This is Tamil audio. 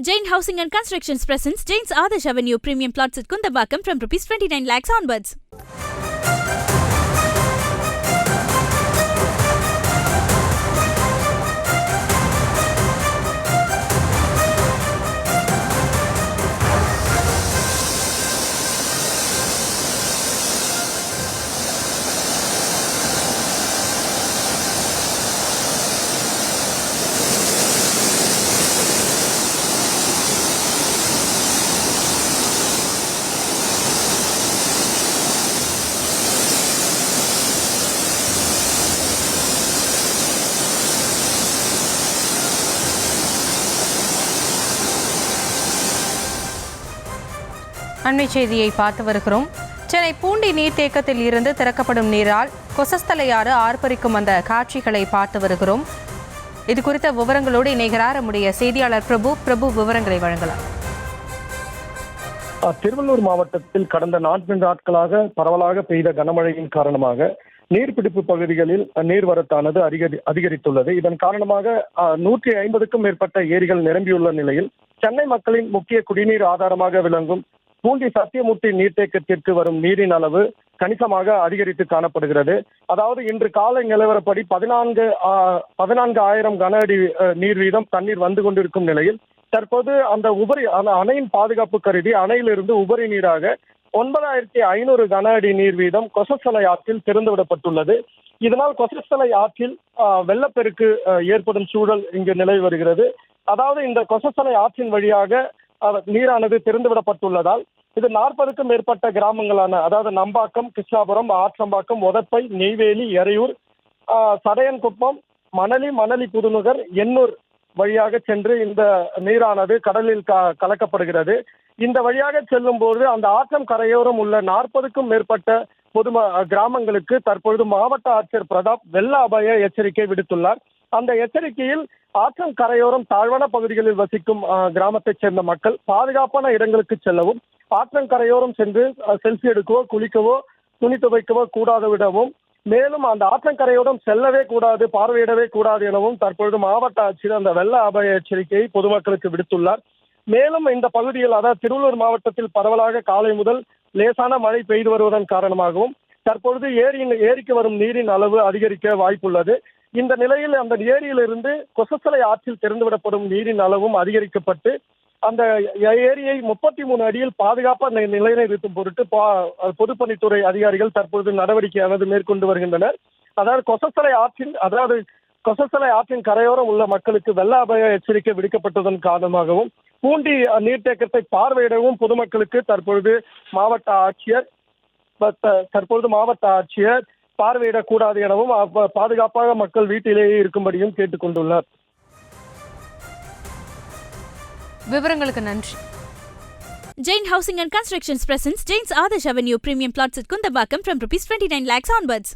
Jain Housing and Constructions presents Jain's Adarsh Avenue Premium Plots at Kundambakam from Rs 29 lakhs onwards. அண்மை செய்தியை பார்த்து வருகிறோம். சென்னை பூண்டி நீர்த்தேக்கத்தில் இருந்து திறக்கப்படும் நீரால் கொசஸ்தலையாறு ஆர்ப்பரிக்கும் அந்த காட்சிகளை பார்த்து வருகிறோம். இது குறித்த விவரங்களோடு இணைகிறார் நம்முடைய செய்தியாளர் பிரபு விவரங்களை வழங்கலாம். திருவள்ளூர் மாவட்டத்தில் கடந்த 4 நாட்களாக பரவலாக பெய்த கனமழையின் காரணமாக நீர்பிடிப்பு பகுதிகளில் நீர்வரத்தானது அதிகரித்துள்ளது. இதன் காரணமாக 150க்கும் மேற்பட்ட ஏரிகள் நிரம்பியுள்ள நிலையில் சென்னை மக்களின் முக்கிய குடிநீர் ஆதாரமாக விளங்கும் பூண்டி சத்தியமூர்த்தி நீர்த்தேக்கத்திற்கு வரும் நீரின் அளவு கணிசமாக அதிகரித்து காணப்படுகிறது. அதாவது இன்று காலை நிலவரப்படி 14,000 கன அடி நீர் வீதம் தண்ணீர் வந்து கொண்டிருக்கும் நிலையில் தற்போது அந்த அணையின் பாதுகாப்பு கருதி அணையிலிருந்து உபரி நீராக 9,500 கன அடி நீர் வீதம் கொசஸ்தலை ஆற்றில் திறந்துவிடப்பட்டுள்ளது. இதனால் கொசஸ்தலை ஆற்றில் வெள்ளப்பெருக்கு ஏற்படும் சூழல் இங்கு நிலவி வருகிறது. அதாவது இந்த கொசஸ்தலை ஆற்றின் வழியாக நீரானது திறந்துவிடப்பட்டுள்ளதால் இது 40க்கும் மேற்பட்ட கிராமங்களான அதாவது நம்பாக்கம், கிருஷ்ணாபுரம், ஆற்றம்பாக்கம், ஒதப்பை, நெய்வேலி, எறையூர், சடையன்குப்பம், மணலி புதுநகர், எண்ணூர் வழியாக சென்று இந்த நீரானது கடலில் கலக்கப்படுகிறது. இந்த வழியாக செல்லும் போது அந்த ஆற்றம் கரையோரம் உள்ள 40க்கும் மேற்பட்ட கிராமங்களுக்கு தற்பொழுது மாவட்ட ஆட்சியர் பிரதாப் வெள்ள அபாய எச்சரிக்கை விடுத்துள்ளார். அந்த எச்சரிக்கையில் ஆற்றம் கரையோரம் தாழ்வான பகுதிகளில் வசிக்கும் கிராமத்தைச் சேர்ந்த மக்கள் பாதுகாப்பான இடங்களுக்கு செல்லவும், ஆற்றங்கரையோரம் சென்று செல்ஃபி எடுக்கவோ, குளிக்கவோ, துணி துவைக்கவோ கூடாது விடவும், மேலும் அந்த ஆற்றங்கரையோரம் செல்லவே கூடாது, பார்வையிடவே கூடாது எனவும் தற்பொழுது மாவட்ட ஆட்சியர் அந்த வெள்ள அபாய எச்சரிக்கையை பொதுமக்களுக்கு விடுத்துள்ளார். மேலும் இந்த பகுதியில் அதாவது திருவள்ளூர் மாவட்டத்தில் பரவலாக காலை முதல் லேசான மழை பெய்து வருவதன் காரணமாகவும் தற்பொழுது ஏரிக்கு வரும் நீரின் அளவு அதிகரிக்க வாய்ப்புள்ளது. இந்த நிலையில் அந்த ஏரியிலிருந்து கொசஸ்தலை ஆற்றில் திறந்துவிடப்படும் நீரின் அளவும் அதிகரிக்கப்பட்டு அந்த ஏரியை 33 அடியில் பாதுகாப்பாக நிலைநிறுத்தும் பொருட்டு பொதுப்பணித்துறை அதிகாரிகள் தற்பொழுது நடவடிக்கையானது மேற்கொண்டு வருகின்றனர். அதாவது கொசஸ்தலை ஆற்றின் கரையோரம் உள்ள மக்களுக்கு வெள்ள அபாய எச்சரிக்கை விடுக்கப்பட்டதன் காரணமாகவும் பூண்டி நீர்த்தேக்கத்தை பார்வையிடவும் பொதுமக்களுக்கு தற்பொழுது மாவட்ட ஆட்சியர் பார்வையிடக்கூடாது எனவும் பாதுகாப்பாக மக்கள் வீட்டிலேயே இருக்கும்படியும் கேட்டுக்கொண்டுள்ளார். விவரங்களுக்கு நன்றி. Jain Housing and Constructions presents Jain's Adarsh Avenue Premium Plots at Kundambakam from Rs 29 lakhs onwards.